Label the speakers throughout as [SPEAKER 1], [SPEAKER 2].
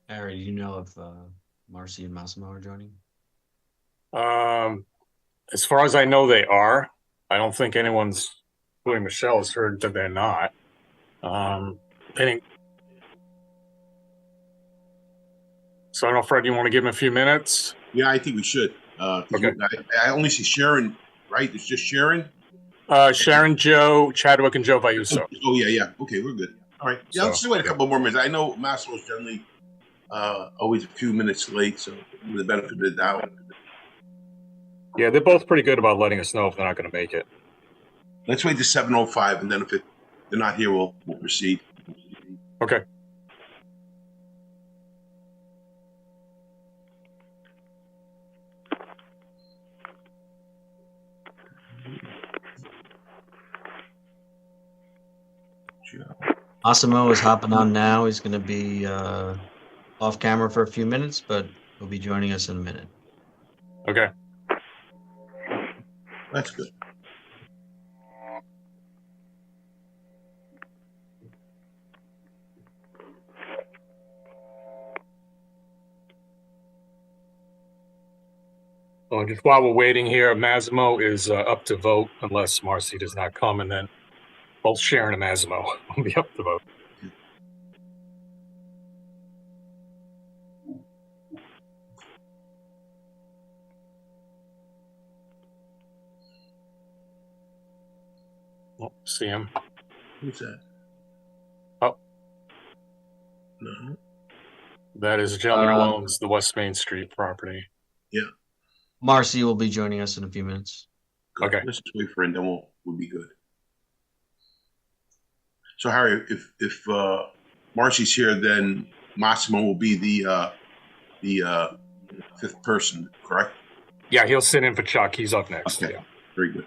[SPEAKER 1] Harry, do you know if Marcy and Massimo are joining?
[SPEAKER 2] Um, as far as I know, they are. I don't think anyone's, including Michelle, has heard that they're not. I think so. I don't know, Fred, you want to give him a few minutes?
[SPEAKER 3] Yeah, I think we should.
[SPEAKER 2] Okay.
[SPEAKER 3] I only see Sharon, right? It's just Sharon.
[SPEAKER 2] Sharon, Joe, Chadwick, and Joe Vayuso.
[SPEAKER 3] Oh yeah, yeah. Okay, we're good. All right. Yeah, let's
[SPEAKER 2] So,
[SPEAKER 3] just wait a
[SPEAKER 2] yeah.
[SPEAKER 3] couple more minutes. I know Massimo's generally always a few minutes late, so with the benefit of the doubt.
[SPEAKER 2] Yeah, they're both pretty good about letting us know if they're not going to make it.
[SPEAKER 3] Let's wait to 7:05, and then if they're not here, we'll proceed.
[SPEAKER 2] Okay.
[SPEAKER 1] Massimo is hopping on now. He's going to be off camera for a few minutes, but he'll be joining us in a minute.
[SPEAKER 2] Okay.
[SPEAKER 3] That's good.
[SPEAKER 2] Well, just while we're waiting here, Massimo is up to vote unless Marcy does not come, and then both Sharon and Massimo will be up to vote. Oh, see him.
[SPEAKER 3] Who's that?
[SPEAKER 2] Oh,
[SPEAKER 3] No.
[SPEAKER 2] that is a gentleman who owns the West Main Street property.
[SPEAKER 3] Yeah.
[SPEAKER 1] Marcy will be joining us in a few minutes.
[SPEAKER 3] Good.
[SPEAKER 2] Okay.
[SPEAKER 3] Let's just wait for him, then we'll be good. So Harry, if Marcy's here, then Massimo will be the fifth person, correct?
[SPEAKER 2] Yeah, he'll sit in for Chuck. He's up next.
[SPEAKER 3] Okay.
[SPEAKER 2] Yeah.
[SPEAKER 3] Very good.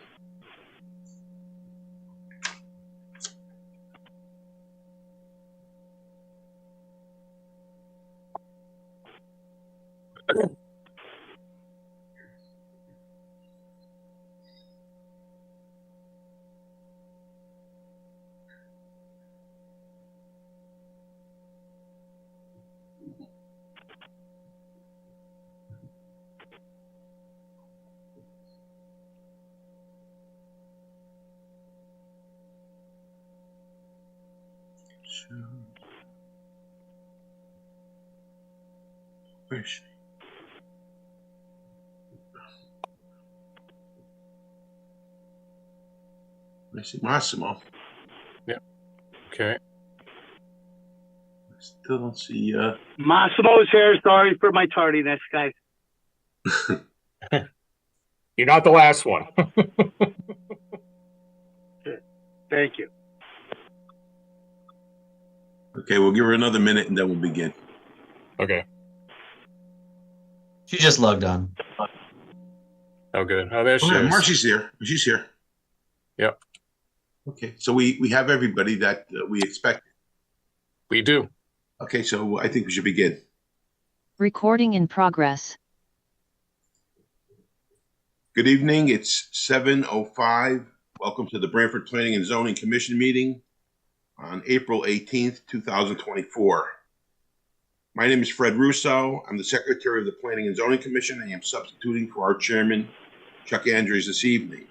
[SPEAKER 3] Where is she? I see Massimo.
[SPEAKER 2] Yeah. Okay.
[SPEAKER 3] I still don't see.
[SPEAKER 4] Massimo's here. Sorry for my tardiness, guys.
[SPEAKER 2] You're not the last one.
[SPEAKER 4] Thank you.
[SPEAKER 3] Okay, we'll give her another minute and then we'll begin.
[SPEAKER 2] Okay.
[SPEAKER 1] She just logged on.
[SPEAKER 2] Oh, good. Oh, there she
[SPEAKER 3] Okay,
[SPEAKER 2] is.
[SPEAKER 3] Marcy's here. She's here.
[SPEAKER 2] Yep.
[SPEAKER 3] Okay, so we have everybody that we expected.
[SPEAKER 2] We do.
[SPEAKER 3] Okay, so I think we should begin.
[SPEAKER 5] Recording in progress.
[SPEAKER 3] Good evening. It's 7:05. Welcome to the Branford Planning and Zoning Commission meeting on April 18th, 2024. My name is Fred Russo. I'm the Secretary of the Planning and Zoning Commission. I am substituting for our Chairman, Chuck Andrews, this evening.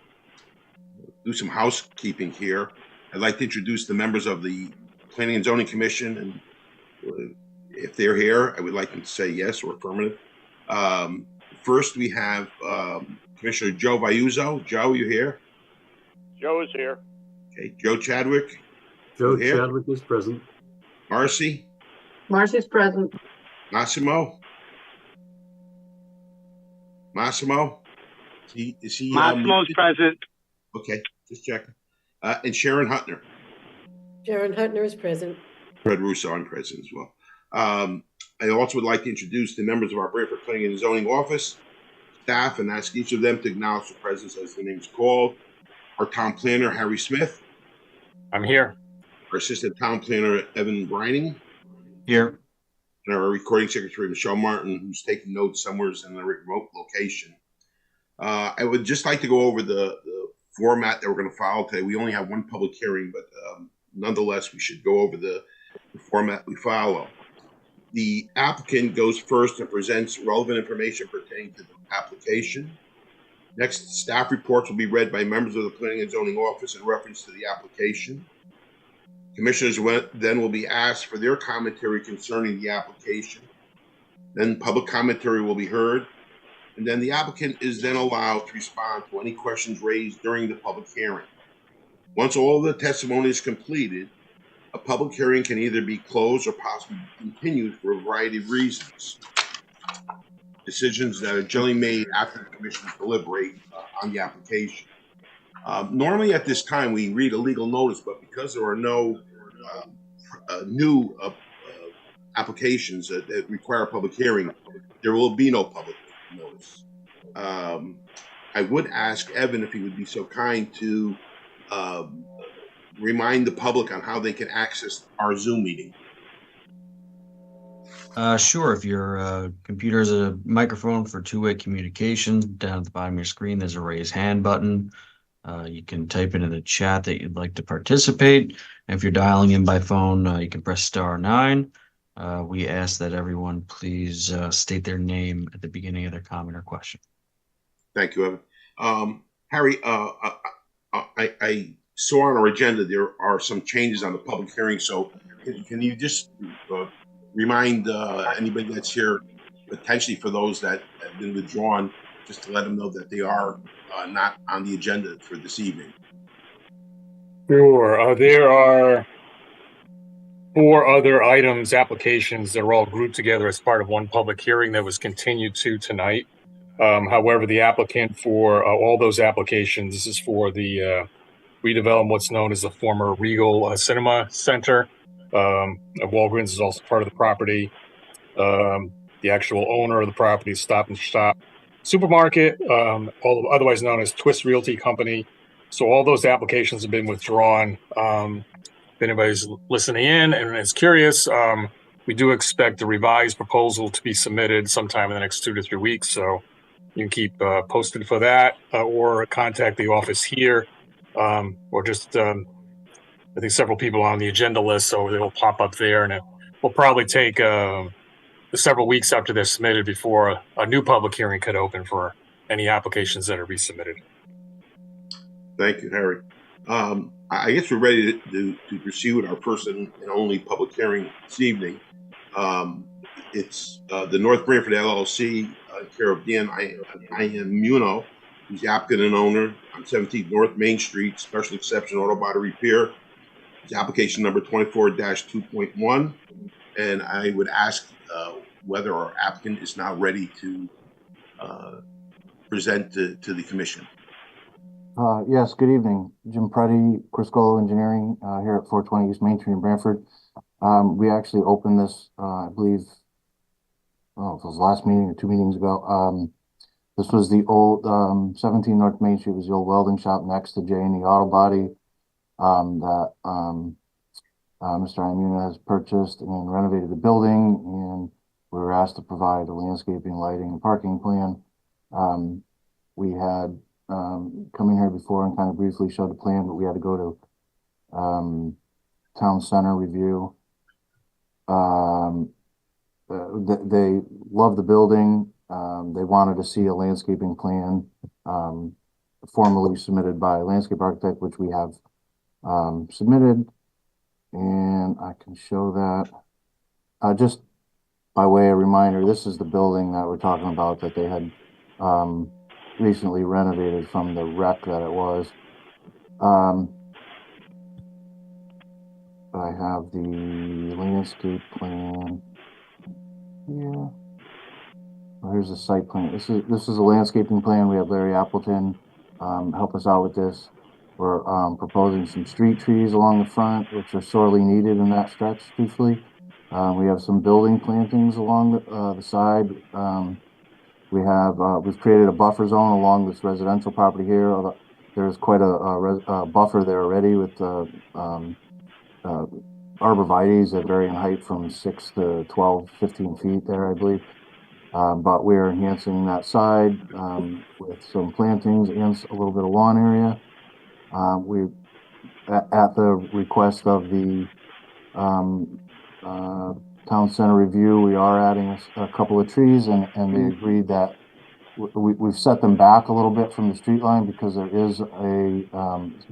[SPEAKER 3] Do some housekeeping here. I'd like to introduce the members of the Planning and Zoning Commission, and if they're here, I would like them to say yes or affirmative. First, we have Commissioner Joe Vayuso. Joe, you here?
[SPEAKER 4] Joe is here.
[SPEAKER 3] Okay. Joe Chadwick.
[SPEAKER 6] Joe
[SPEAKER 3] here?
[SPEAKER 6] Chadwick is present.
[SPEAKER 3] Marcy.
[SPEAKER 7] Marcy's present.
[SPEAKER 3] Massimo. Massimo. Is he
[SPEAKER 4] Massimo's present.
[SPEAKER 3] Okay, just checking. And Sharon Huttner.
[SPEAKER 7] Sharon Huttner is present.
[SPEAKER 3] Fred Russo, I'm present as well. I also would like to introduce the members of our Branford Planning and Zoning Office staff and ask each of them to acknowledge the presence as the name is called. Our town planner, Harry Smith.
[SPEAKER 2] I'm here.
[SPEAKER 3] Our assistant town planner, Evan Brining.
[SPEAKER 1] Here.
[SPEAKER 3] And our recording secretary, Michelle Martin, who's taking notes somewhere in a remote location. I would just like to go over the format that we're going to follow today. We only have one public hearing, but nonetheless, we should go over the format we follow. The applicant goes first and presents relevant information pertaining to the application. Next, staff reports will be read by members of the Planning and Zoning Office in reference to the application. Commissioners then will be asked for their commentary concerning the application. Then public commentary will be heard, and then the applicant is then allowed to respond to any questions raised during the public hearing. Once all of the testimony is completed, a public hearing can either be closed or possibly continued for a variety of reasons. Decisions that are generally made after the commission deliberate on the application. Normally at this time we read a legal notice, but because there are no new applications that require a public hearing, there will be no public notice. I would ask Evan if he would be so kind to remind the public on how they can access our Zoom meeting.
[SPEAKER 1] Sure. If your computer has a microphone for two-way communication, down at the bottom of your screen, there's a raise hand button. You can type into the chat that you'd like to participate. And if you're dialing in by phone, you can press *9. We ask that everyone please state their name at the beginning of their comment or question.
[SPEAKER 3] Thank you, Evan. Harry, I saw on our agenda there are some changes on the public hearing. So can you just remind anybody that's here, potentially for those that have been withdrawn, just to let them know that they are not on the agenda for this evening?
[SPEAKER 2] Sure. There are 4 other items, applications that are all grouped together as part of one public hearing that was continued to tonight. However, the applicant for all those applications, this is for the redevelopment, what's known as the former Regal Cinema Center. Walgreens is also part of the property. The actual owner of the property is Stop and Shop Supermarket, otherwise known as Twist Realty Company. So all those applications have been withdrawn. If anybody's listening in and is curious, we do expect a revised proposal to be submitted sometime in the next 2 to 3 weeks. So you can keep posted for that, or contact the office here, or just, I think several people on the agenda list, so they will pop up there, and it will probably take several weeks after they're submitted before a new public hearing could open for any applications that are resubmitted.
[SPEAKER 3] Thank you, Harry. I guess we're ready to proceed with our first and only public hearing this evening. It's the North Branford LLC, care of Dan I am Muno, who's the applicant and owner on 17th North Main Street, special exception auto body repair. It's application number 24-2.1. And I would ask whether our applicant is now ready to present to the commission.
[SPEAKER 6] Yes, good evening. Jim Preddy, Criscolo Engineering, here at 420 East Main Street in Branford. We actually opened this, I believe, if it was last meeting or 2 meetings ago. This was the old 17 North Main Street, was the old welding shop next to J&E Auto Body that Mr. Imuna has purchased and renovated the building, and we were asked to provide a landscaping, lighting, and parking plan. We had come in here before and kind of briefly showed the plan, but we had to go to town center review. They love the building. They wanted to see a landscaping plan formally submitted by a landscape architect, which we have submitted, and I can show that. Just by way of reminder, this is the building that we're talking about that they had recently renovated from the wreck that it was. I have the landscape plan here. Well, here's the site plan. This is a landscaping plan. We have Larry Appleton help us out with this. We're proposing some street trees along the front, which are sorely needed in that stretch, truthfully. We have some building plantings along the side. We've created a buffer zone along this residential property here. There's quite a buffer there already with arborvitaes that vary in height from 6 to 12, 15 feet there, I believe. But we're enhancing that side with some plantings and a little bit of lawn area. We, at the request of the town center review, we are adding a couple of trees, and they agreed that we've set them back a little bit from the street line because there is a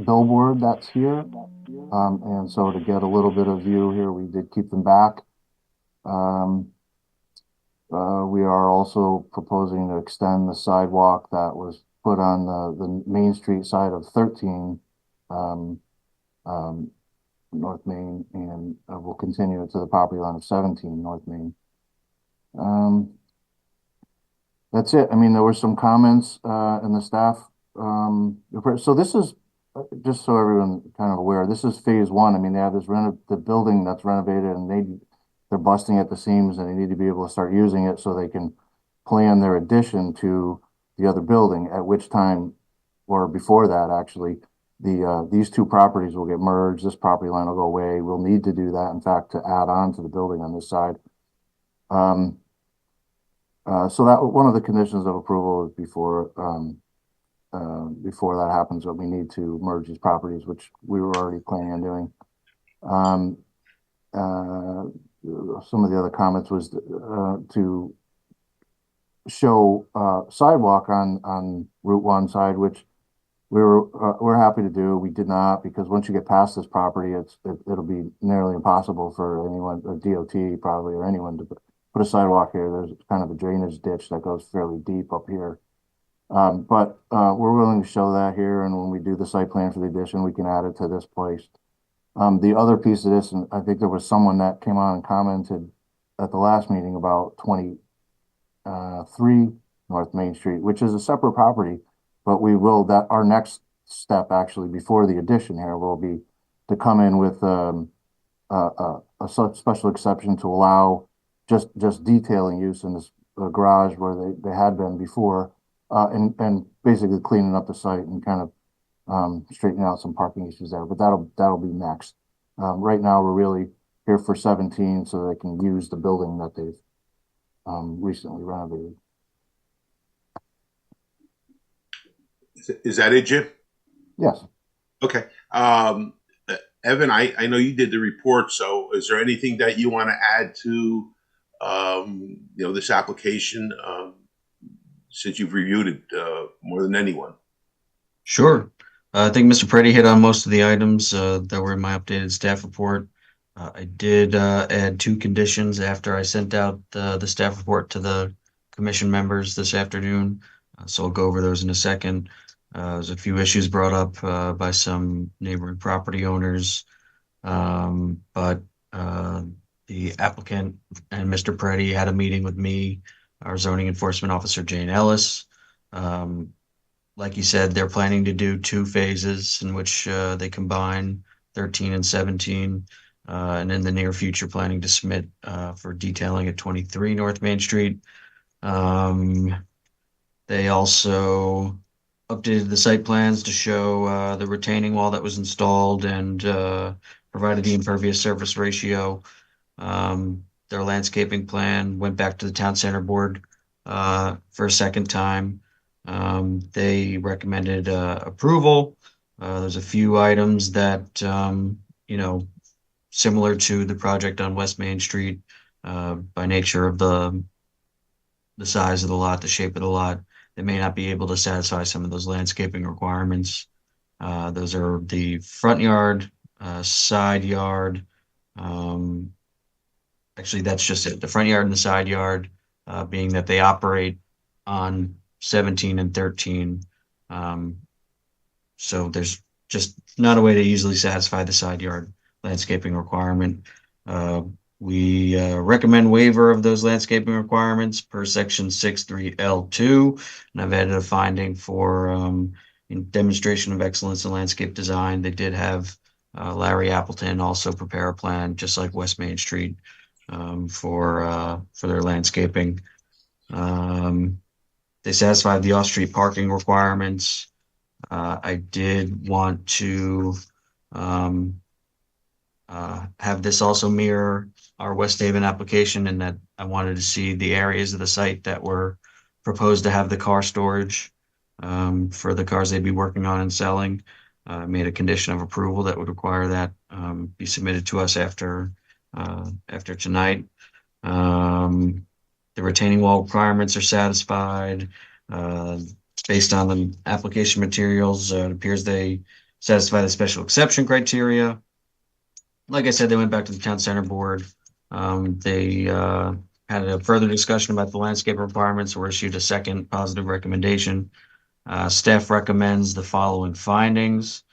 [SPEAKER 6] billboard that's here. And so to get a little bit of view here, we did keep them back. We are also proposing to extend the sidewalk that was put on the Main Street side of 13 North Main, and we'll continue it to the property line of 17 North Main. That's it. I mean, there were some comments in the staff. So this is, just so everyone kind of aware, this is phase one. I mean, they have this the building that's renovated, and they're busting at the seams, and they need to be able to start using it so they can plan their addition to the other building, at which time, or before that, actually, these two properties will get merged. This property line will go away. We'll need to do that, in fact, to add on to the building on this side. So that one of the conditions of approval is before that happens, that we need to merge these properties, which we were already planning on doing. Some of the other comments was to show sidewalk on Route 1 side, which we're happy to do. We did not, because once you get past this property, it'll be nearly impossible for anyone, or DOT probably, or anyone to put a sidewalk here. There's kind of a drainage ditch that goes fairly deep up here. But we're willing to show that here, and when we do the site plan for the addition, we can add it to this place. The other piece of this, and I think there was someone that came on and commented at the last meeting about 23 North Main Street, which is a separate property, but our next step actually before the addition here will be to come in with a special exception to allow just detailing use in this garage where they had been before, and basically cleaning up the site and kind of straightening out some parking issues there, but that'll be next. Right now, we're really here for 17 so they can use the building that they've recently renovated.
[SPEAKER 3] Is that it, Jim?
[SPEAKER 6] Yes.
[SPEAKER 3] Okay. Evan, I know you did the report, so is there anything that you want to add to this application, since you've reviewed it more than anyone?
[SPEAKER 1] Sure. I think Mr. Preddy hit on most of the items that were in my updated staff report. I did add 2 conditions after I sent out the staff report to the commission members this afternoon. So I'll go over those in a second. There's a few issues brought up by some neighboring property owners, but the applicant and Mr. Preddy had a meeting with me, our zoning enforcement officer, Jane Ellis. Like you said, they're planning to do 2 phases in which they combine 13 and 17, and in the near future planning to submit for detailing at 23 North Main Street. They also updated the site plans to show the retaining wall that was installed and provided the impervious surface ratio. Their landscaping plan went back to the town center board for a second time. They recommended approval. There's a few items that, similar to the project on West Main Street, by nature of the size of the lot, the shape of the lot, they may not be able to satisfy some of those landscaping requirements. Those are the front yard, side yard. Actually, that's just it. The front yard and the side yard, being that they operate on 17 and 13. So there's just not a way to easily satisfy the side yard landscaping requirement. We recommend waiver of those landscaping requirements per section 6.3L2, and I've added a finding for in demonstration of excellence in landscape design. They did have Larry Appleton also prepare a plan, just like West Main Street, for their landscaping. They satisfied the off-street parking requirements. I did want to have this also mirror our West Haven application, in that I wanted to see the areas of the site that were proposed to have the car storage for the cars they'd be working on and selling. Made a condition of approval that would require that be submitted to us after after tonight. The retaining wall requirements are satisfied. Based on the application materials, it appears they satisfy the special exception criteria. Like I said, they went back to the town center board. They had a further discussion about the landscape requirements, were issued a second positive recommendation. Staff recommends the following findings.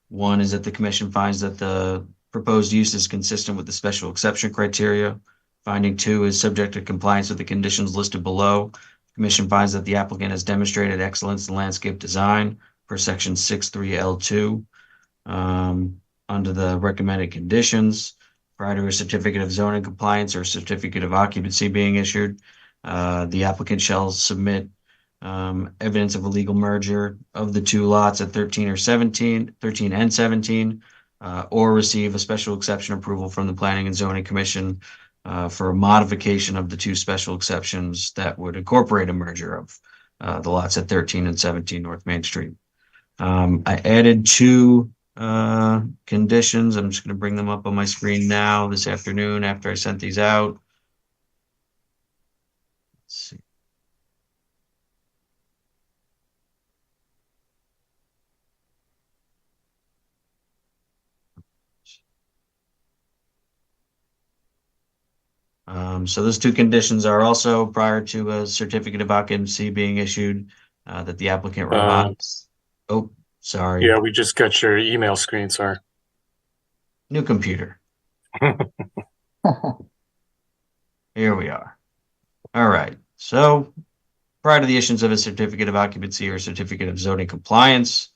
[SPEAKER 1] One is that the commission finds that the proposed use is consistent with the special exception criteria. Finding 2 is subject to compliance with the conditions listed below. The commission finds that the applicant has demonstrated excellence in landscape design per section 6.3L2. Under the recommended conditions, prior to a certificate of zoning compliance or certificate of occupancy being issued, the applicant shall submit evidence of a legal merger of the 2 lots at 13 and 17, or receive a special exception approval from the Planning and Zoning Commission for a modification of the 2 special exceptions that would incorporate a merger of the lots at 13 and 17 North Main Street. I added 2 conditions. I'm just going to bring them up on my screen now this afternoon after I sent these out. Let's see. So those 2 conditions are also prior to a certificate of occupancy being issued, that the applicant revise. Oh, sorry.
[SPEAKER 2] Yeah, we just got your email screen, sir.
[SPEAKER 1] New computer. Here we are. All right. So prior to the issuance of a certificate of occupancy or certificate of zoning compliance,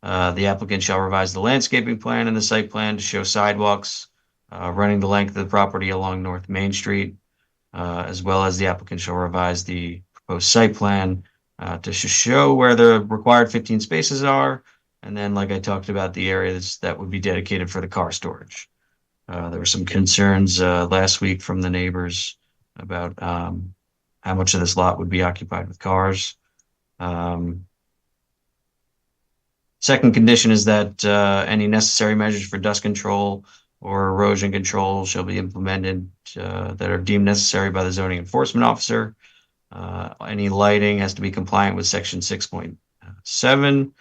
[SPEAKER 1] the applicant shall revise the landscaping plan and the site plan to show sidewalks running the length of the property along North Main Street, as well as the applicant shall revise the proposed site plan to show where the required 15 spaces are. And then, like I talked about, the areas that would be dedicated for the car storage. There were some concerns last week from the neighbors about how much of this lot would be occupied with cars. Second condition is that any necessary measures for dust control or erosion control shall be implemented that are deemed necessary by the zoning enforcement officer. Any lighting has to be compliant with section 6.7.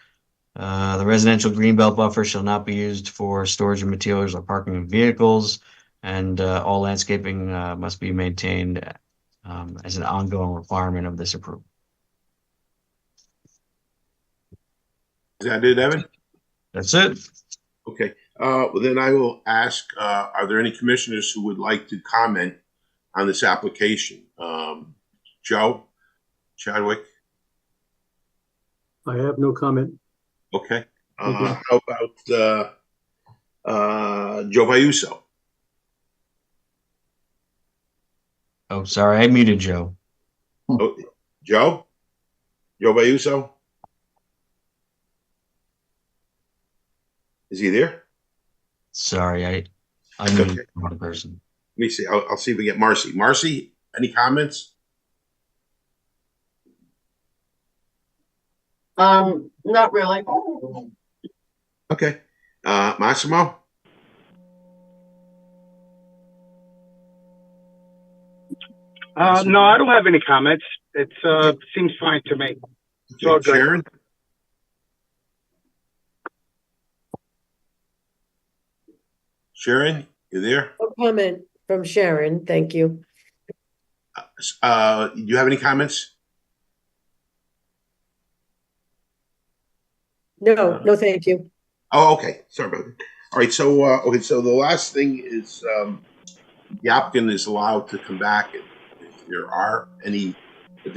[SPEAKER 1] The residential greenbelt buffer shall not be used for storage of materials or parking of vehicles, and all landscaping must be maintained as an ongoing requirement of this approval.
[SPEAKER 3] Is that it, Evan?
[SPEAKER 1] That's it.
[SPEAKER 3] Okay. Well, then I will ask, are there any commissioners who would like to comment on this application? Joe Chadwick?
[SPEAKER 8] I have no comment.
[SPEAKER 3] Okay. How about Joe Vayuso?
[SPEAKER 1] Oh, sorry, I muted Joe.
[SPEAKER 3] Oh, Joe Vayuso? Is he there?
[SPEAKER 1] Sorry, I muted the wrong person.
[SPEAKER 3] Let me see. I'll see if we get Marcy. Marcy, any comments?
[SPEAKER 7] Not really.
[SPEAKER 3] Okay. Massimo?
[SPEAKER 4] No, I don't have any comments. It seems fine to me. It's all good.
[SPEAKER 3] Sharon? Sharon, you there?
[SPEAKER 7] No comment from Sharon. Thank you.
[SPEAKER 3] Do you have any comments?
[SPEAKER 7] No, thank you.
[SPEAKER 3] Oh, okay. Sorry about that. All right. So, okay. So the last thing is the applicant is allowed to come back if there are any if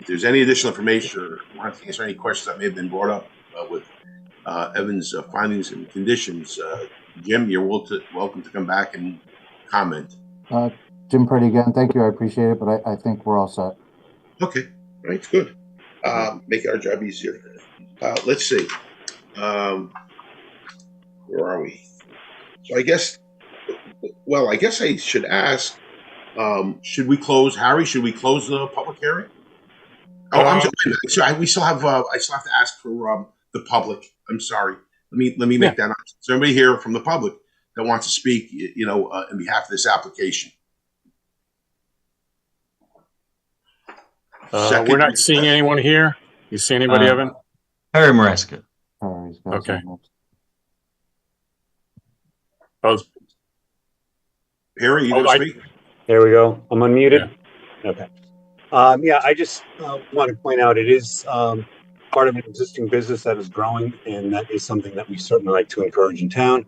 [SPEAKER 3] there's any additional information or want to answer any questions that may have been brought up with Evan's findings and conditions. Jim, you're welcome to come back and comment.
[SPEAKER 6] Jim Pretty again. Thank you. I appreciate it, but I think we're all set.
[SPEAKER 3] Okay. All right. Good. Make our job easier. Let's see. Where are we? So I guess I should ask, should we close, Harry, should we close the public hearing? Oh, I'm sorry. We still have, I still have to ask for the public. I'm sorry. Let me make that up. Is there anybody here from the public that wants to speak, on behalf of this application?
[SPEAKER 2] We're not seeing anyone here. You see anybody, Evan?
[SPEAKER 1] Harry Maresca.
[SPEAKER 2] Okay. Oh,
[SPEAKER 3] Harry, you going to speak?
[SPEAKER 8] There we go. I'm unmuted. Yeah. Okay. Yeah, I just want to point out it is part of an existing business that is growing, and that is something that we certainly like to encourage in town.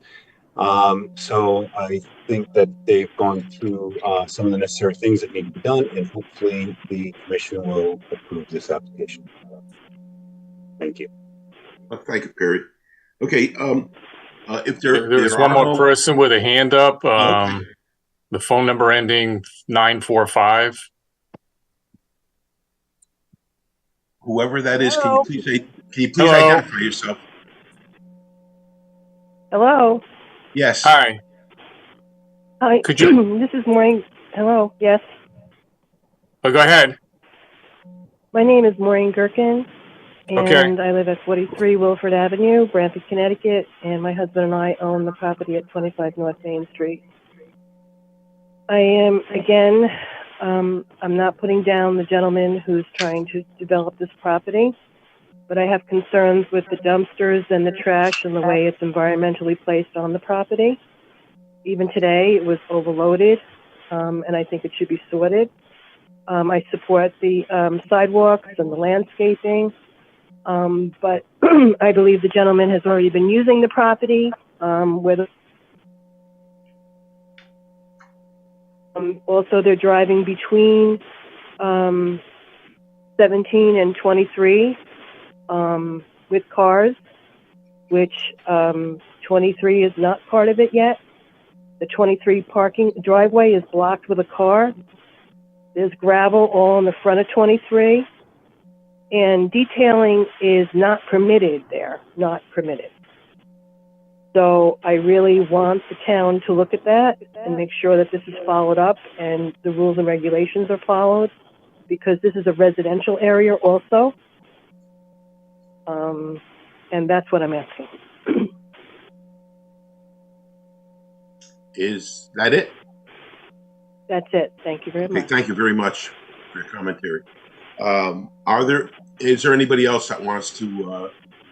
[SPEAKER 8] So I think that they've gone through some of the necessary things that need to be done, and hopefully the commission will approve this application. Thank you.
[SPEAKER 3] Thank you, Perry. Okay. If
[SPEAKER 2] there's one more person with a hand up.
[SPEAKER 3] Okay.
[SPEAKER 2] The phone number ending 945.
[SPEAKER 3] Whoever that is,
[SPEAKER 9] Hello.
[SPEAKER 3] can you please identify yourself?
[SPEAKER 9] Hello.
[SPEAKER 3] Yes.
[SPEAKER 2] Hi.
[SPEAKER 9] Hi.
[SPEAKER 2] Could you?
[SPEAKER 9] This is Maureen. Hello. Yes.
[SPEAKER 2] Oh, go ahead.
[SPEAKER 9] My name is Maureen Gherkin, and
[SPEAKER 2] Okay.
[SPEAKER 9] I live at 43 Wilford Avenue, Branford, Connecticut, and my husband and I own the property at 25 North Main Street. I am, again, I'm not putting down the gentleman who's trying to develop this property, but I have concerns with the dumpsters and the trash and the way it's environmentally placed on the property. Even today, it was overloaded, and I think it should be sorted. I support the sidewalks and the landscaping, but I believe the gentleman has already been using the property, also, they're driving between 17 and 23 with cars, which 23 is not part of it yet. The 23 parking driveway is blocked with a car. There's gravel all in the front of 23. And detailing is not permitted there, not permitted. So I really want the town to look at that and make sure that this is followed up and the rules and regulations are followed, because this is a residential area also. And that's what I'm asking.
[SPEAKER 3] Is that it?
[SPEAKER 9] That's it. Thank you very much.
[SPEAKER 3] Thank you very much for your commentary. Is there anybody else that wants to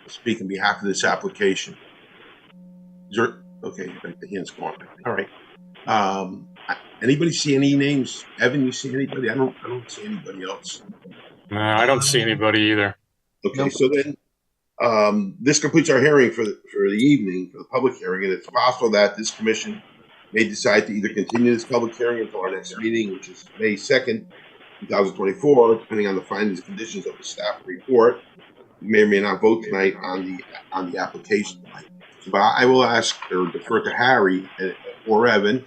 [SPEAKER 3] speak on behalf of this application? Okay, the hand's gone. All right. Anybody see any names? Evan, you see anybody? I don't see anybody else.
[SPEAKER 2] No, I don't see anybody either.
[SPEAKER 3] Okay,
[SPEAKER 1] Nope.
[SPEAKER 3] so then this completes our hearing for the evening, for the public hearing, and it's possible that this commission may decide to either continue this public hearing until our next meeting, which is May 2nd, 2024, depending on the findings and conditions of the staff report. You may or may not vote tonight on the application tonight. But I will ask or defer to Harry or Evan.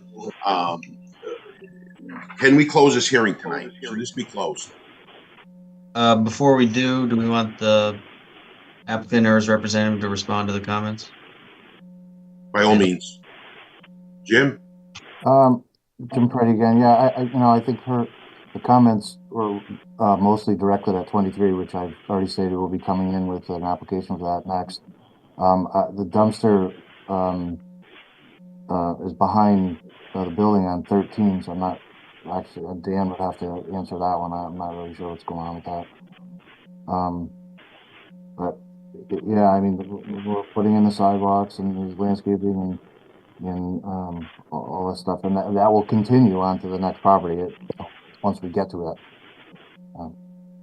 [SPEAKER 3] Can we close this hearing tonight? Should this be closed?
[SPEAKER 1] Before we do we want the applicant or his representative to respond to the comments?
[SPEAKER 3] By all means. Jim?
[SPEAKER 6] Jim Preddy again. Yeah, I think the comments were mostly directed at 23, which I've already stated will be coming in with an application for that next. The dumpster is behind the building on 13, so I'm not actually, Dan would have to answer that one. I'm not really sure what's going on with that. But yeah, I mean, we're putting in the sidewalks and there's landscaping and all this stuff, and that will continue on to the next property once we get to it.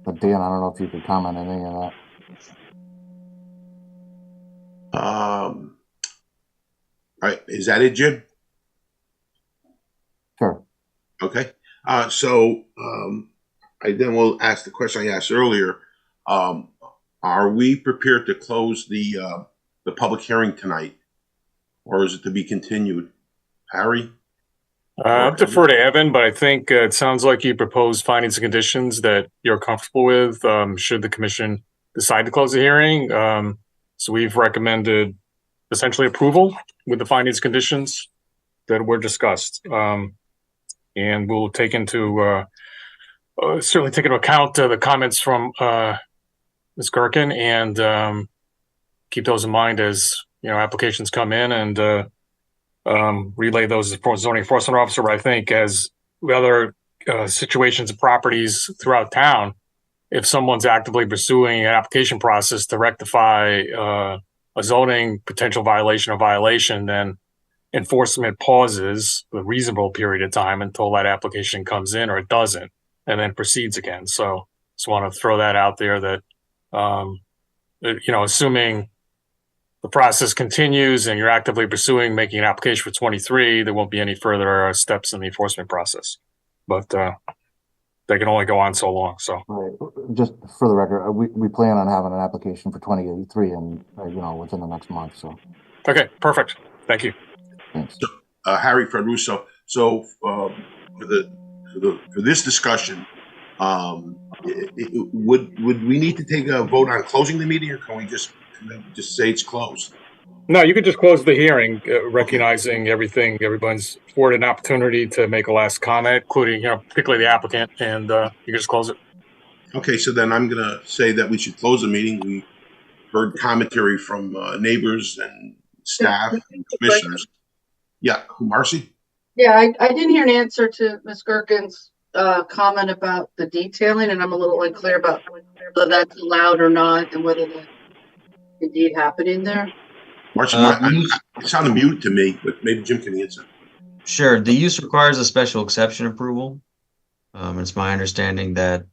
[SPEAKER 6] But Dan, I don't know if you could comment on any of that.
[SPEAKER 3] All right, is that it, Jim?
[SPEAKER 6] Sure.
[SPEAKER 3] Okay. So I then will ask the question I asked earlier. Are we prepared to close the public hearing tonight, or is it to be continued? Harry?
[SPEAKER 2] I'll defer to Evan, but I think it sounds like you proposed findings and conditions that you're comfortable with should the commission decide to close the hearing. So we've recommended essentially approval with the findings and conditions that were discussed. And we'll take into certainly take into account the comments from Ms. Gherkin and keep those in mind as applications come in and relay those to the zoning enforcement officer. But I think as with other situations and properties throughout town, if someone's actively pursuing an application process to rectify a zoning potential violation or violation, then enforcement pauses a reasonable period of time until that application comes in or it doesn't, and then proceeds again. So just want to throw that out there that, assuming the process continues and you're actively pursuing making an application for 23, there won't be any further steps in the enforcement process. But they can only go on so long. So
[SPEAKER 6] Right. Just for the record, we plan on having an application for 2083 and, within the next month, so.
[SPEAKER 2] okay, perfect. Thank you.
[SPEAKER 6] Thanks.
[SPEAKER 3] Harry, Fred Russo. So for this discussion, would we need to take a vote on closing the meeting, or can we just say it's closed?
[SPEAKER 2] No, you could just close the hearing, recognizing everyone's afforded an opportunity to make a last comment, including, particularly the applicant, and you can just close it.
[SPEAKER 3] Okay, so then I'm going to say that we should close the meeting. We heard commentary from neighbors and staff and commissioners. Yeah, Marcy?
[SPEAKER 7] Yeah, I didn't hear an answer to Ms. Gerken's comment about the detailing, and I'm a little unclear about whether that's allowed or not and whether that's indeed happening there.
[SPEAKER 3] Marcy, it sounded muted to me, but maybe Jim can answer.
[SPEAKER 1] Sure. The use requires a special exception approval. It's my understanding that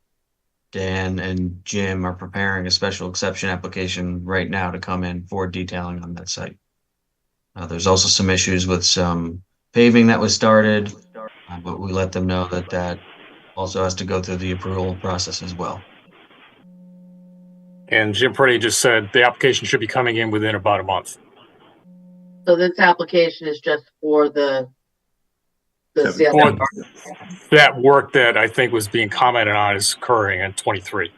[SPEAKER 1] Dan and Jim are preparing a special exception application right now to come in for detailing on that site. There's also some issues with some paving that was started, but we let them know that that also has to go through the approval process as well.
[SPEAKER 2] And Jim Pretty just said the application should be coming in within about a month.
[SPEAKER 7] So this application is just for the
[SPEAKER 2] that work that I think was being commented on is occurring in 23.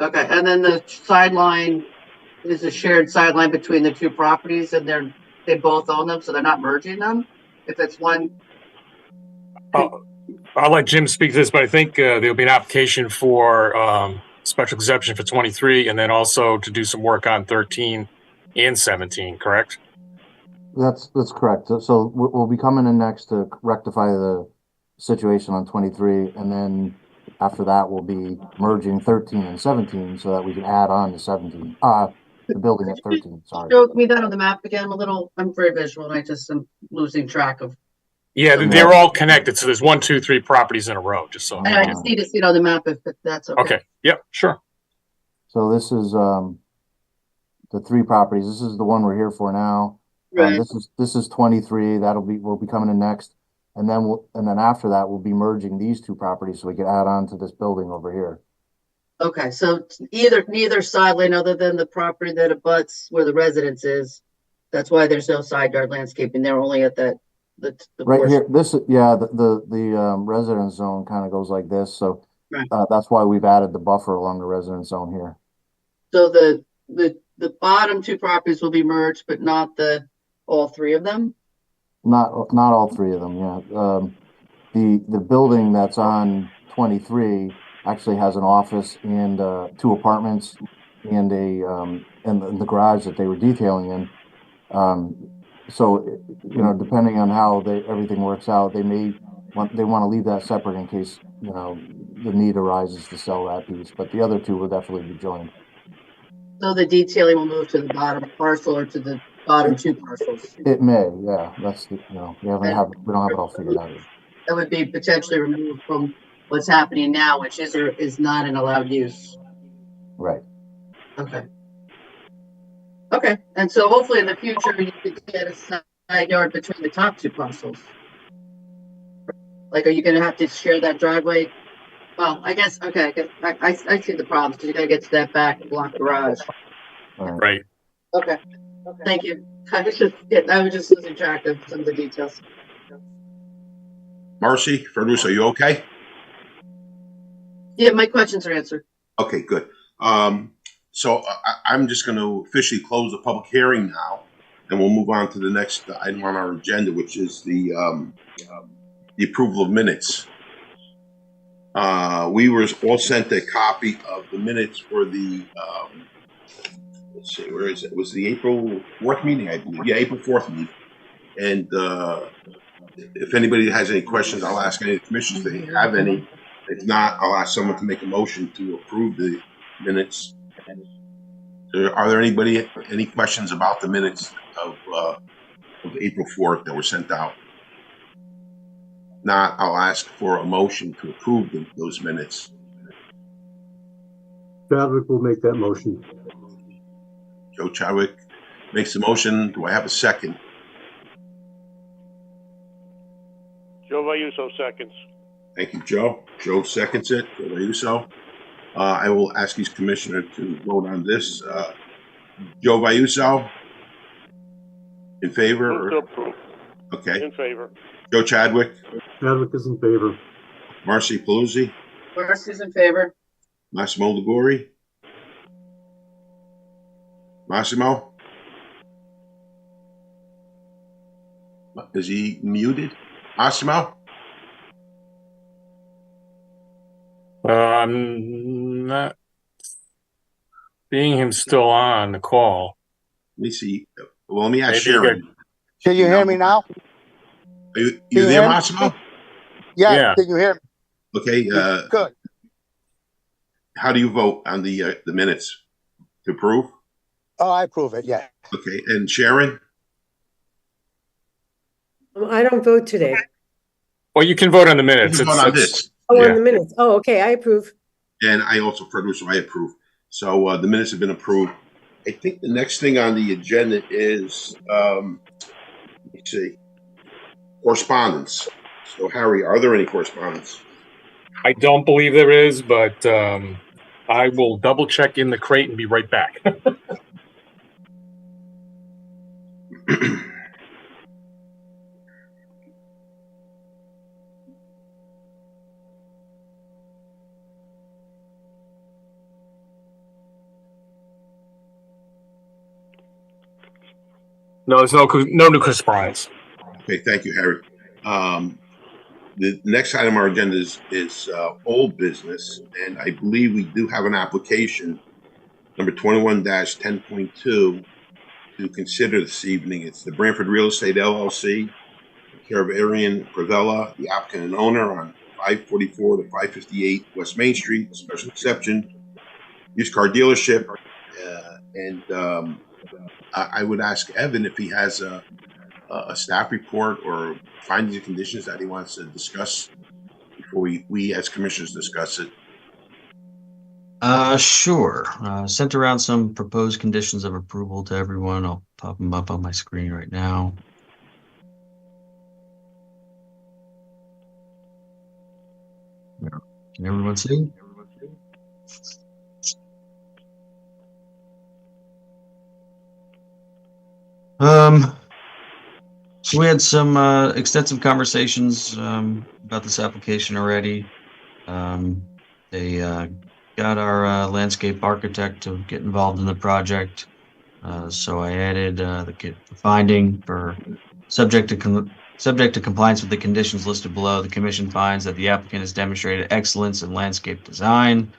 [SPEAKER 7] Okay, and then the sideline is a shared sideline between the two properties, and they both own them, so they're not merging them. If it's one,
[SPEAKER 2] I'll let Jim speak to this, but I think there'll be an application for special exception for 23, and then also to do some work on 13 and 17. Correct?
[SPEAKER 6] That's correct. So we'll be coming in next to rectify the situation on 23, and then after that we'll be merging 13 and 17 so that we can add on to 17. The building at 13. Sorry.
[SPEAKER 7] Show me that on the map again. I'm very visual, and I just am losing track of.
[SPEAKER 2] Yeah, they're all connected. So there's 1, 2, 3 properties in a row. Just so.
[SPEAKER 7] And I just need to see it on the map if that's okay.
[SPEAKER 2] Okay. Yep. Sure.
[SPEAKER 6] So this is the 3 properties. This is the one we're here for now.
[SPEAKER 7] Right.
[SPEAKER 6] This is 23. We'll be coming in next, and then after that we'll be merging these 2 properties so we can add on to this building over here.
[SPEAKER 7] Okay, so neither sideline other than the property that abuts where the residence is. That's why there's no side yard landscaping. They're only at the
[SPEAKER 6] right
[SPEAKER 7] portion.
[SPEAKER 6] here. The residence zone kind of goes like this, so
[SPEAKER 7] right.
[SPEAKER 6] That's why we've added the buffer along the residence zone here.
[SPEAKER 7] So the bottom 2 properties will be merged, but not all 3 of them.
[SPEAKER 6] Not all 3 of them. Yeah. The building that's on 23 actually has an office and 2 apartments and and the garage that they were detailing in. So depending on how everything works out, they want to leave that separate in case the need arises to sell that piece. But the other 2 will definitely be joined.
[SPEAKER 7] So the detailing will move to the bottom parcel or to the bottom 2 parcels.
[SPEAKER 6] It may, yeah. That's we don't have it all figured out yet.
[SPEAKER 7] That would be potentially removed from what's happening now, which is not an allowed use.
[SPEAKER 6] Right.
[SPEAKER 7] Okay. Okay, and so hopefully in the future you could get a side yard between the top 2 parcels. Like, are you going to have to share that driveway? Well, I guess, okay, I see the problem because you got to get to that back and block garage.
[SPEAKER 2] Right.
[SPEAKER 7] Okay. Thank you. I was just losing track of some of the details.
[SPEAKER 3] Marcy, Fergus, are you okay?
[SPEAKER 7] Yeah, my questions are answered.
[SPEAKER 3] Okay, good. So I'm just going to officially close the public hearing now, and we'll move on to the next item on our agenda, which is the approval of minutes. We were all sent a copy of the minutes for the, let's see, where is it? It was the April 4th meeting, I believe. Yeah, April 4th meeting. And if anybody has any questions, I'll ask any of the commissioners if they have any. If not, I'll ask someone to make a motion to approve the minutes. Are there any questions about the minutes of April 4th that were sent out? Not, I'll ask for a motion to approve those minutes.
[SPEAKER 8] Chadwick will make that motion.
[SPEAKER 3] Joe Chadwick makes the motion. Do I have a second?
[SPEAKER 10] Joe Vayuso seconds.
[SPEAKER 3] Thank you, Joe. Joe seconds it. Joe Vayuso. I will ask each commissioner to vote on this. Joe Vayuso? In favor?
[SPEAKER 10] Move to approve.
[SPEAKER 3] Okay.
[SPEAKER 10] In favor.
[SPEAKER 3] Joe Chadwick?
[SPEAKER 8] Chadwick is in favor.
[SPEAKER 3] Marcy Paluzzi?
[SPEAKER 7] Marcy's in favor.
[SPEAKER 3] Massimo Ligori? Massimo? Is he muted? Massimo?
[SPEAKER 2] I'm not seeing him still on the call.
[SPEAKER 3] Let me see. Well, let me ask
[SPEAKER 2] Maybe
[SPEAKER 3] Sharon.
[SPEAKER 11] Can you hear me now?
[SPEAKER 3] Are you
[SPEAKER 11] Can you
[SPEAKER 3] there,
[SPEAKER 11] hear me?
[SPEAKER 3] Massimo?
[SPEAKER 11] Yes,
[SPEAKER 2] Yeah.
[SPEAKER 11] can you hear me?
[SPEAKER 3] Okay.
[SPEAKER 11] Good.
[SPEAKER 3] How do you vote on the minutes? To approve?
[SPEAKER 11] Oh, I approve it, yeah.
[SPEAKER 3] Okay. And Sharon?
[SPEAKER 12] I don't vote today.
[SPEAKER 2] Well, you can vote on the minutes.
[SPEAKER 3] You vote on this.
[SPEAKER 12] Oh,
[SPEAKER 2] Yeah.
[SPEAKER 12] on the minutes. Oh, okay, I approve.
[SPEAKER 3] And I also produce, so I approve. So the minutes have been approved. I think the next thing on the agenda is, let's see, correspondence. So Harry, are there any correspondence?
[SPEAKER 2] I don't believe there is, but I will double check in the crate and be right back. No, there's no new correspondence.
[SPEAKER 3] Okay, thank you, Harry. The next item on our agenda is old business, and I believe we do have an application, number 21-10.2, to consider this evening. It's the Branford Real Estate LLC, care of Arian Pravella, the applicant and owner, on 544 to 558 West Main Street, special exception, used car dealership, and I would ask Evan if he has a staff report or findings and conditions that he wants to discuss before we as commissioners discuss it.
[SPEAKER 1] Sure. Sent around some proposed conditions of approval to everyone. I'll pop them up on my screen right now. Can everyone see? So we had some extensive conversations about this application already. They got our landscape architect to get involved in the project. So I added the finding for subject to compliance with the conditions listed below. The commission finds that the applicant has demonstrated excellence in landscape design,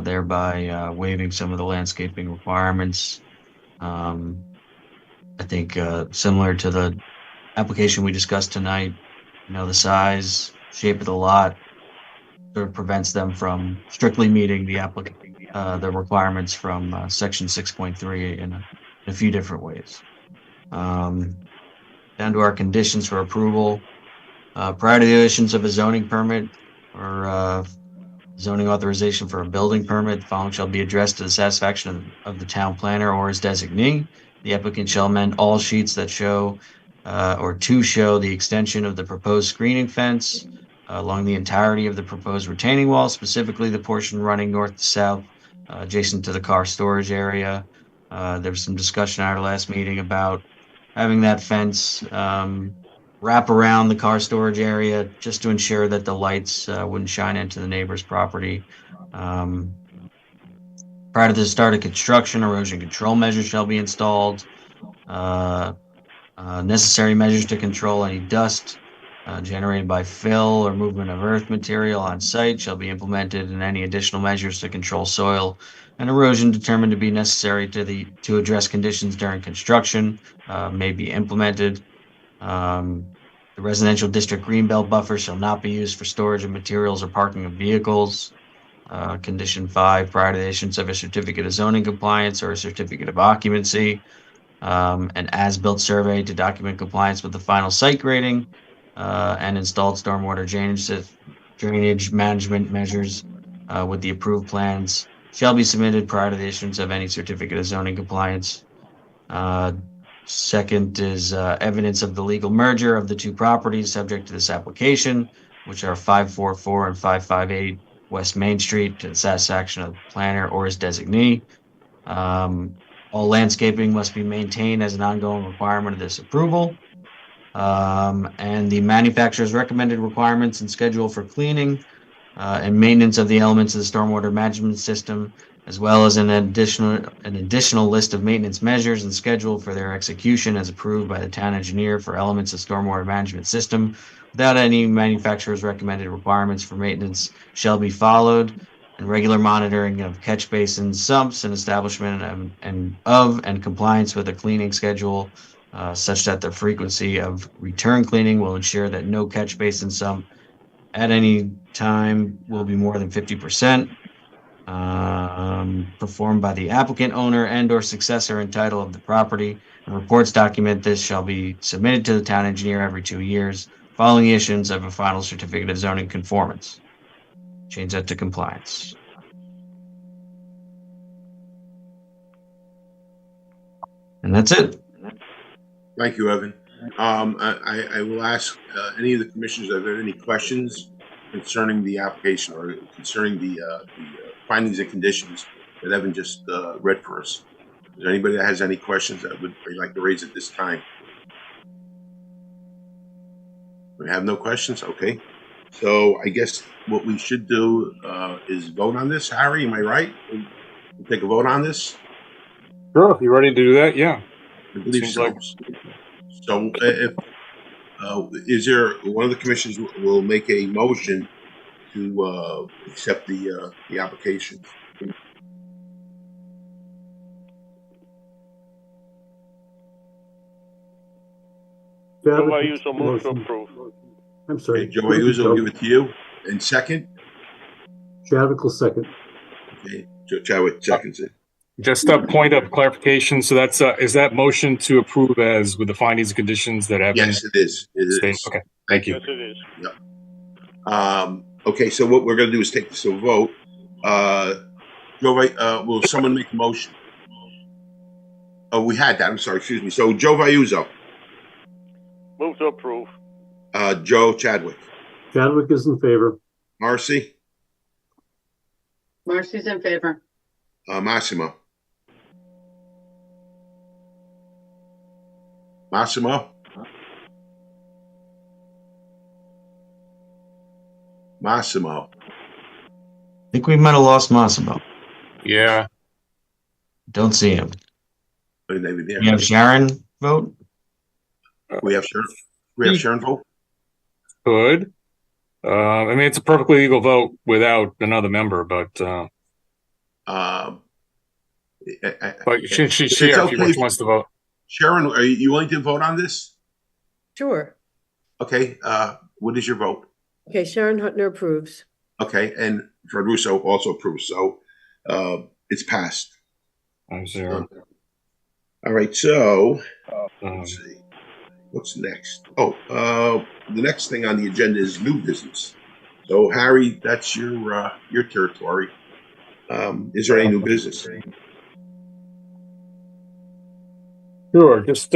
[SPEAKER 1] thereby waiving some of the landscaping requirements. I think similar to the application we discussed tonight, the size, shape of the lot sort of prevents them from strictly meeting the requirements from section 6.3 in a few different ways. Down to our conditions for approval. Prior to the issuance of a zoning permit or zoning authorization for a building permit, the following shall be addressed to the satisfaction of the town planner or his designee. The applicant shall amend all sheets that show or to show the extension of the proposed screening fence along the entirety of the proposed retaining wall, specifically the portion running north to south adjacent to the car storage area. There was some discussion at our last meeting about having that fence wrap around the car storage area just to ensure that the lights wouldn't shine into the neighbor's property. Prior to the start of construction, erosion control measures shall be installed. Necessary measures to control any dust generated by fill or movement of earth material on site shall be implemented, and any additional measures to control soil and erosion determined to be necessary to address conditions during construction may be implemented. The residential district greenbelt buffer shall not be used for storage of materials or parking of vehicles. Condition 5, prior to the issuance of a certificate of zoning compliance or a certificate of occupancy, an as-built survey to document compliance with the final site grading, and installed stormwater drainage management measures with the approved plans shall be submitted prior to the issuance of any certificate of zoning compliance. Second is evidence of the legal merger of the two properties subject to this application, which are 544 and 558 West Main Street, to the satisfaction of the planner or his designee. All landscaping must be maintained as an ongoing requirement of this approval. And the manufacturer's recommended requirements and schedule for cleaning and maintenance of the elements of the stormwater management system, as well as an additional list of maintenance measures and schedule for their execution as approved by the town engineer for elements of stormwater management system without any manufacturer's recommended requirements for maintenance shall be followed, and regular monitoring of catch basins, sumps, and establishment and compliance with a cleaning schedule such that the frequency of return cleaning will ensure that no catch basin sump at any time will be more than 50%. Performed by the applicant, owner, and/or successor in title of the property, and reports document this shall be submitted to the town engineer every 2 years following the issuance of a final certificate of zoning conformance. Change that to compliance. And that's it.
[SPEAKER 3] Thank you, Evan. I will ask any of the commissioners if there are any questions concerning the application or concerning the findings and conditions that Evan just read for us. Is there anybody that has any questions that would like to raise at this time? We have no questions? Okay. So I guess what we should do is vote on this. Harry, am I right? We'll take a vote on this?
[SPEAKER 2] Sure, if you're ready to do that, yeah.
[SPEAKER 3] I believe
[SPEAKER 2] Seems
[SPEAKER 3] so.
[SPEAKER 2] like-
[SPEAKER 3] So if is there one of the commissioners will make a motion to accept the application?
[SPEAKER 10] Joe Ayuso moves to approve.
[SPEAKER 13] I'm sorry.
[SPEAKER 3] Okay, Joe Ayuso will give it to you. And second?
[SPEAKER 13] Chadwick will second.
[SPEAKER 3] Okay, Joe Chadwick seconds it.
[SPEAKER 2] Just a point of clarification. So that's is that motion to approve as with the findings and conditions that have
[SPEAKER 3] Yes, it is. It is.
[SPEAKER 2] Okay, thank you.
[SPEAKER 10] Yes, it is.
[SPEAKER 3] Yep. Okay, so what we're going to do is take this to a vote. Joe, will someone make a motion? Oh, we had that. I'm sorry. Excuse me. So Joe Ayuso.
[SPEAKER 10] Move to approve.
[SPEAKER 3] Joe Chadwick.
[SPEAKER 13] Chadwick is in favor.
[SPEAKER 3] Marcy.
[SPEAKER 7] Marcy's in favor.
[SPEAKER 3] Massimo. Massimo. Massimo.
[SPEAKER 1] I think we might have lost Massimo.
[SPEAKER 2] Yeah.
[SPEAKER 1] Don't see him.
[SPEAKER 3] Maybe there.
[SPEAKER 1] You have Sharon vote?
[SPEAKER 3] We have Sharon. We have Sharon vote.
[SPEAKER 2] Could. I mean, it's a perfectly legal vote without another member, but she
[SPEAKER 3] it's
[SPEAKER 2] if
[SPEAKER 3] okay.
[SPEAKER 2] she wants to vote.
[SPEAKER 3] Sharon, are you willing to vote on this?
[SPEAKER 12] Sure.
[SPEAKER 3] Okay. What is your vote?
[SPEAKER 12] Okay, Sharon Huttner approves.
[SPEAKER 3] Okay, and Fred Russo also approves. So it's passed.
[SPEAKER 2] 5-0.
[SPEAKER 3] All right. So let's see. What's next? Oh, the next thing on the agenda is new business. So Harry, that's your territory. Is there any new business?
[SPEAKER 2] Sure. Just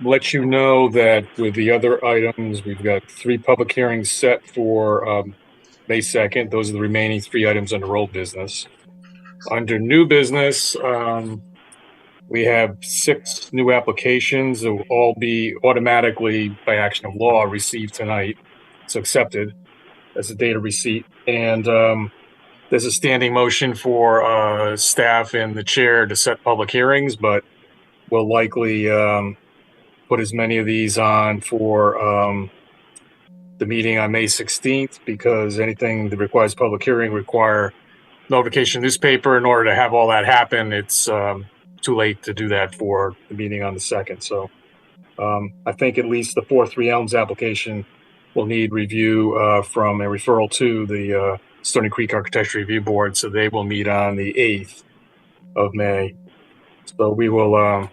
[SPEAKER 2] let you know that with the other items, we've got 3 public hearings set for May 2nd. Those are the remaining 3 items under old business. Under new business, we have 6 new applications that will all be automatically, by action of law, received tonight. It's accepted as a date of receipt. And there's a standing motion for staff and the chair to set public hearings, but we'll likely put as many of these on for the meeting on May 16th, because anything that requires public hearing require notification newspaper. In order to have all that happen, it's too late to do that for the meeting on the 2nd. So I think at least the 4-3 Elms application will need review from a referral to the Stony Creek Architecture Review Board, so they will meet on the 8th of May. So we will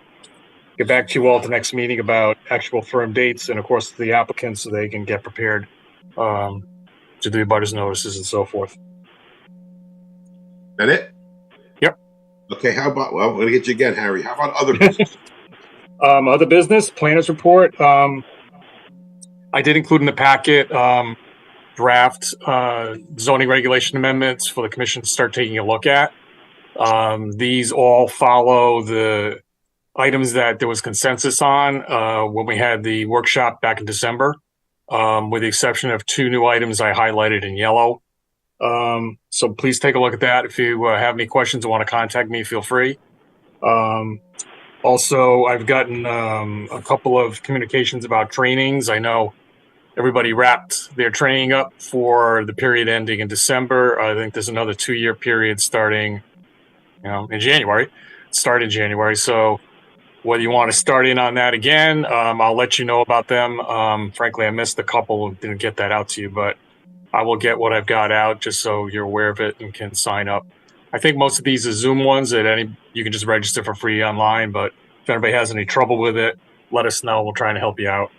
[SPEAKER 2] get back to you all at the next meeting about actual firm dates and, of course, the applicants so they can get prepared to do abutters notices and so forth.
[SPEAKER 3] That it?
[SPEAKER 2] Yep.
[SPEAKER 3] Okay, how about, well, I'm going to get you again, Harry. How about other business?
[SPEAKER 2] Other business, planners report. I did include in the packet draft zoning regulation amendments for the commission to start taking a look at. These all follow the items that there was consensus on when we had the workshop back in December, with the exception of 2 new items I highlighted in yellow. So please take a look at that. If you have any questions or want to contact me, feel free. Also, I've gotten a couple of communications about trainings. I know everybody wrapped their training up for the period ending in December. I think there's another 2-year period starting, in January. Start in January. So whether you want to start in on that again, I'll let you know about them. Frankly, I missed a couple and didn't get that out to you, but I will get what I've got out just so you're aware of it and can sign up. I think most of these are Zoom ones that you can just register for free online, but if anybody has any trouble with it, let us know. We'll try and help you out.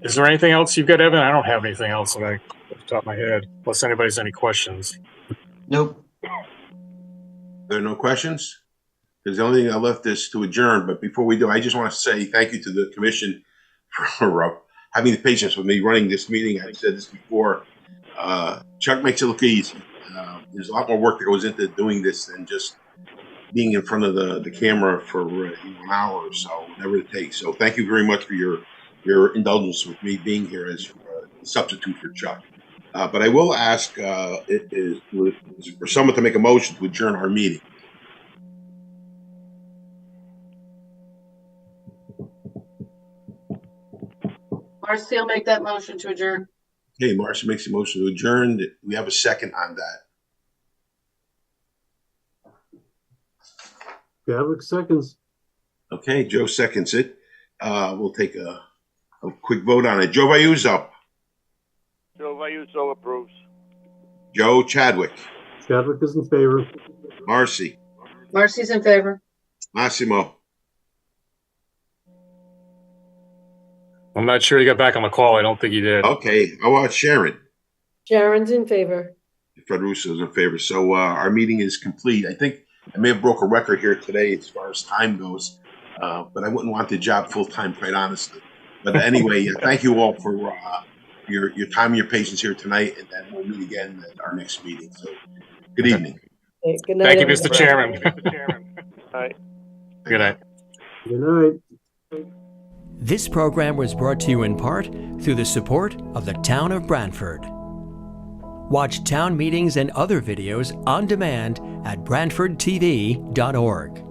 [SPEAKER 2] Is there anything else you've got, Evan? I don't have anything else that off the top of my head, unless anybody has any questions.
[SPEAKER 1] Nope.
[SPEAKER 3] There are no questions? Because the only thing I left is to adjourn. But before we do, I just want to say thank you to the commission for having the patience with me running this meeting. I've said this before. Chuck makes it look easy. There's a lot more work that goes into doing this than just being in front of the camera for an hour or so, whatever it takes. So thank you very much for your indulgence with me being here as a substitute for Chuck. But I will ask for someone to make a motion to adjourn our meeting.
[SPEAKER 7] Marcy will make that motion to adjourn.
[SPEAKER 3] Okay, Marcy makes a motion to adjourn. We have a second on that.
[SPEAKER 13] Chadwick seconds.
[SPEAKER 3] Okay, Joe seconds it. We'll take a quick vote on it. Joe Vayuzo.
[SPEAKER 10] Joe Vayuzo approves.
[SPEAKER 3] Joe Chadwick.
[SPEAKER 13] Chadwick is in favor.
[SPEAKER 3] Marcy.
[SPEAKER 7] Marcy's in favor.
[SPEAKER 3] Massimo.
[SPEAKER 2] I'm not sure he got back on the call. I don't think he did.
[SPEAKER 3] Okay, how about Sharon?
[SPEAKER 12] Sharon's in favor.
[SPEAKER 3] Fred Russo is in favor. So our meeting is complete. I think I may have broke a record here today as far as time goes, but I wouldn't want the job full-time, quite honestly. But anyway, thank you all for your time and your patience here tonight, and then we'll meet again at our next meeting. So good evening.
[SPEAKER 12] Okay, good night.
[SPEAKER 2] Thank you, Mr. Chairman.
[SPEAKER 10] Aye.
[SPEAKER 2] Good night.
[SPEAKER 13] Good night.
[SPEAKER 14] This program was brought to you in part through the support of the Town of Branford. Watch town meetings and other videos on demand at BranfordTV.org.